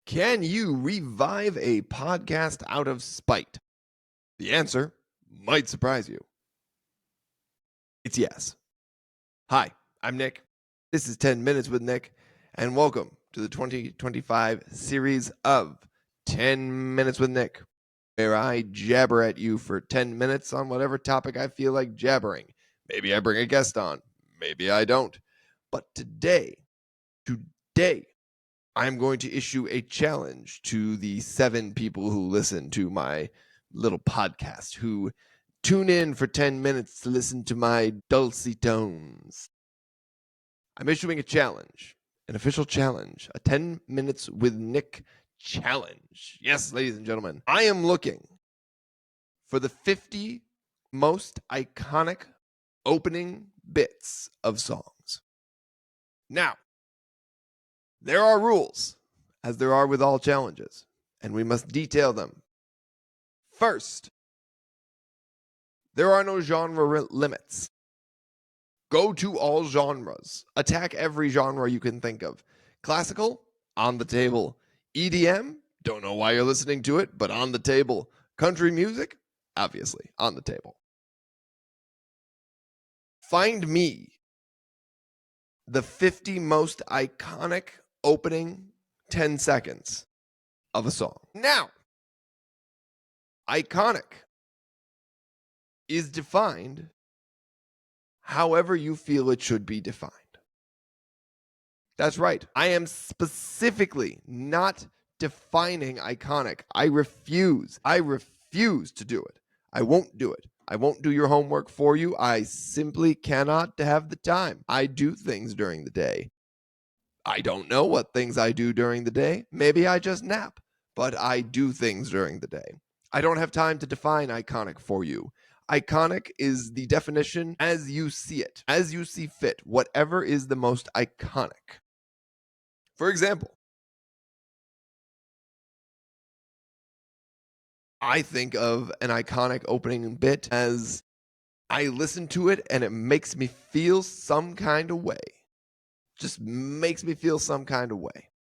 Can you revive a podcast out of spite? The answer might surprise you. It's yes. Hi, I'm Nick. This is 10 Minutes with Nick, and welcome to the 2025 series of 10 Minutes with Nick, where I jabber at you for 10 minutes on whatever topic I feel like jabbering. Maybe I bring a guest on, maybe I don't. But today, I'm going to issue a challenge to the 7 people who listen to my little podcast, who tune in for 10 minutes to listen to my dulcet tones. I'm issuing a challenge, an official challenge, a 10 Minutes with Nick challenge. Yes, ladies and gentlemen, I am looking for the 50 most iconic opening bits of songs. Now, there are rules, as there are with all challenges, and we must detail them. First, there are no genre limits. Go to all genres. Attack every genre you can think of. Classical, on the table. EDM, don't know why you're listening to it, but on the table. Country music, obviously, on the table. Find me the 50 most iconic opening 10 seconds of a song. Now, iconic is defined however you feel it should be defined. That's right. I am specifically not defining iconic. I refuse to do it. I won't do it. I won't do your homework for you. I simply cannot have the time. I do things during the day. I don't know what things I do during the day. Maybe I just nap, but I do things during the day. I don't have time to define iconic for you. Iconic is the definition as you see it, as you see fit, whatever is the most iconic. For example, I think of an iconic opening bit as I listen to it and it makes me feel some kind of way. Just makes me feel some kind of way.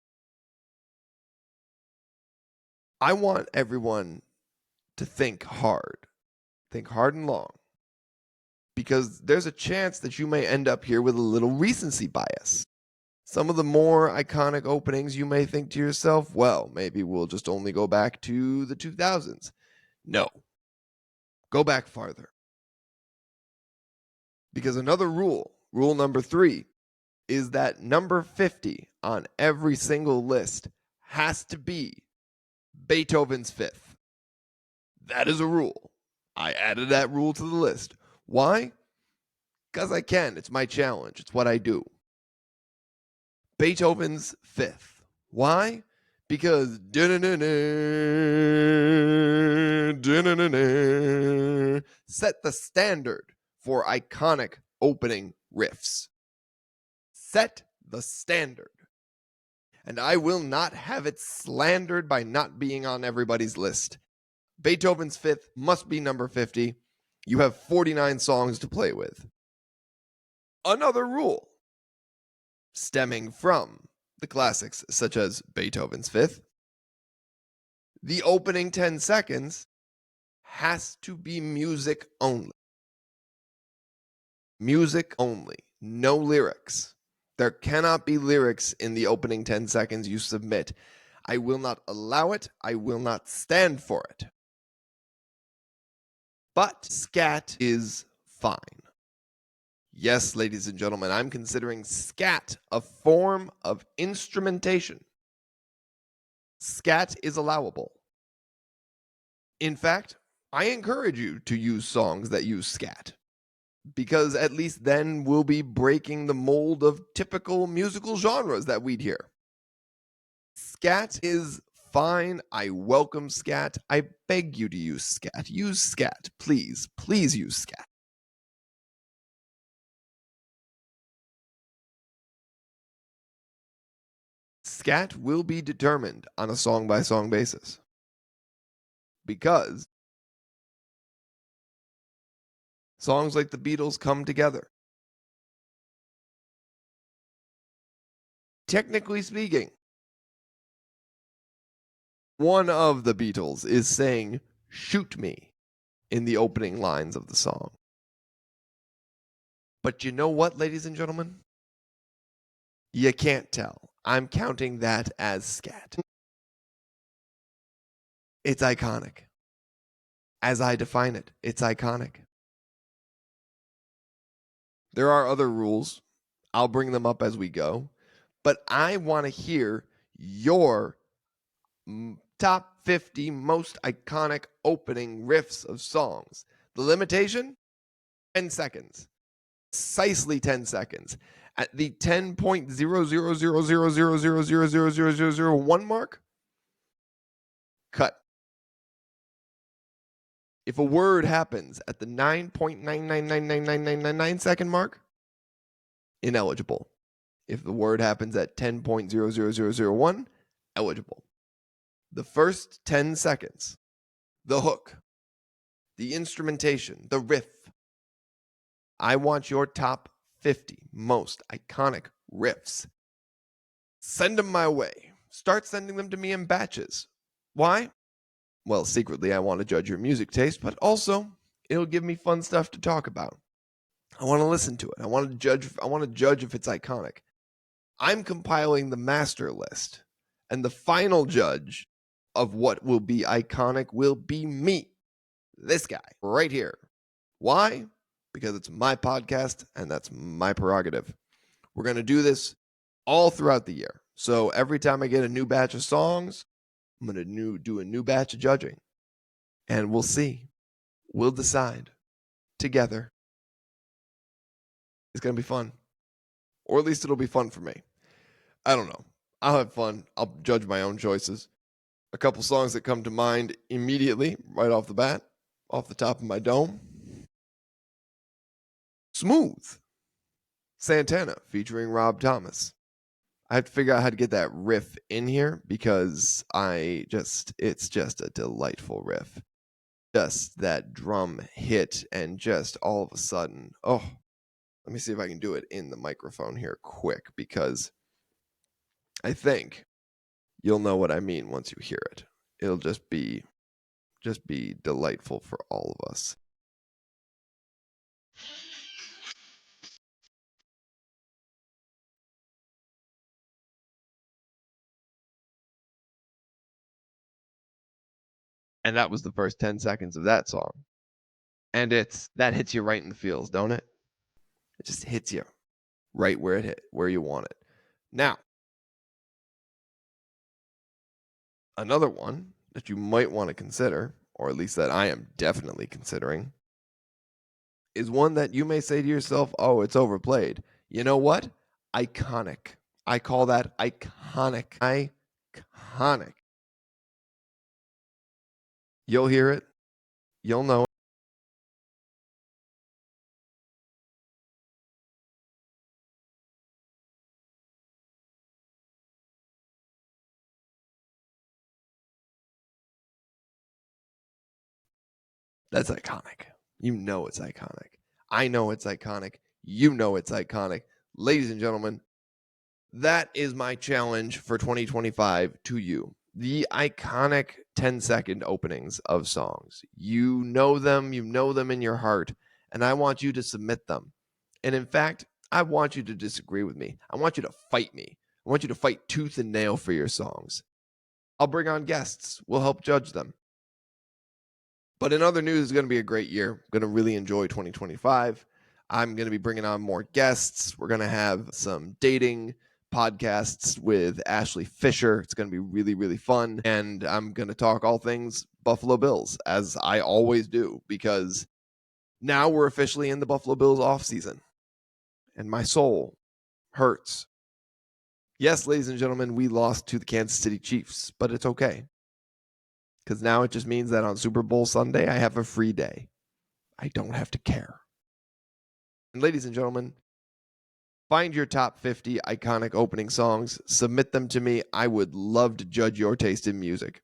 I want everyone to think hard and long, because there's a chance that you may end up here with a little recency bias. Some of the more iconic openings, you may think to yourself, well, maybe we'll just only go back to the 2000s. No, go back farther. Because another rule number 3, is that number 50 on every single list has to be Beethoven's Fifth. That is a rule. I added that rule to the list. Why? Because I can. It's my challenge. It's what I do. Beethoven's Fifth. Why? Because set the standard for iconic opening riffs. Set the standard. And I will not have it slandered by not being on everybody's list. Beethoven's Fifth must be number 50. You have 49 songs to play with. Another rule, stemming from the classics such as Beethoven's Fifth, the opening 10 seconds has to be music only. Music only, no lyrics. There cannot be lyrics in the opening 10 seconds you submit. I will not allow it. I will not stand for it. But scat is fine. Yes, ladies and gentlemen, I'm considering scat a form of instrumentation. Scat is allowable. In fact, I encourage you to use songs that use scat, because at least then we'll be breaking the mold of typical musical genres that we'd hear. Scat is fine. I welcome scat. I beg you to use scat. Use scat. Please. Please use scat. Scat will be determined on a song-by-song basis, because songs like the Beatles come together. Technically speaking, One of the Beatles is saying, "Shoot me," in the opening lines of the song. But you know what, ladies and gentlemen? You can't tell. I'm counting that as scat. It's iconic. As I define it, it's iconic. There are other rules. I'll bring them up as we go. But I want to hear your top 50 most iconic opening riffs of songs. The limitation? 10 seconds. Precisely 10 seconds. At the 10.0000000000001 mark, cut. If a word happens at the 9.9999999 second mark, ineligible. If the word happens at 10.00001, eligible. The first 10 seconds, the hook, the instrumentation, the riff. I want your top 50 most iconic riffs. Send them my way. Start sending them to me in batches. Why? Well, secretly, I want to judge your music taste, but also it'll give me fun stuff to talk about. I want to listen to it. I want to judge if it's iconic. I'm compiling the master list, and the final judge of what will be iconic will be me. This guy right here. Why? Because it's my podcast and that's my prerogative. We're going to do this all throughout the year. So every time I get a new batch of songs, I'm going to do a new batch of judging. And we'll see. We'll decide together. It's going to be fun. Or at least it'll be fun for me. I don't know. I'll have fun. I'll judge my own choices. A couple songs that come to mind immediately, right off the bat, off the top of my dome. Smooth. Santana featuring Rob Thomas. I have to figure out how to get that riff in here because it's just a delightful riff. Just that drum hit and just all of a sudden, let me see if I can do it in the microphone here quick because I think you'll know what I mean once you hear it. It'll just be delightful for all of us. And that was the first 10 seconds of that song. And that hits you right in the feels, don't it? It just hits you right where you want it. Now, another one that you might want to consider, or at least that I am definitely considering, is one that you may say to yourself, "Oh, it's overplayed." You know what? Iconic. I call that iconic. Iconic. You'll hear it. You'll know it. That's iconic. You know it's iconic. I know it's iconic. You know it's iconic. Ladies and gentlemen, that is my challenge for 2025 to you. The iconic 10-second openings of songs. You know them in your heart, and I want you to submit them. And in fact, I want you to disagree with me. I want you to fight me. I want you to fight tooth and nail for your songs. I'll bring on guests. We'll help judge them. But in other news, it's going to be a great year. I'm going to really enjoy 2025. I'm going to be bringing on more guests. We're going to have some dating podcasts with Ashley Fisher. It's going to be really, really fun. And I'm going to talk all things Buffalo Bills, as I always do, because now we're officially in the Buffalo Bills offseason. And my soul hurts. Yes, ladies and gentlemen, we lost to the Kansas City Chiefs, but it's okay. Because now it just means that on Super Bowl Sunday, I have a free day. I don't have to care. And ladies and gentlemen, find your top 50 iconic opening songs. Submit them to me. I would love to judge your taste in music.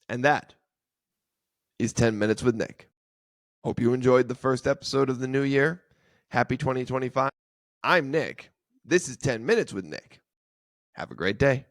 And that is 10 Minutes with Nick. Hope you enjoyed the first episode of the new year. Happy 2025. I'm Nick. This is 10 Minutes with Nick. Have a great day.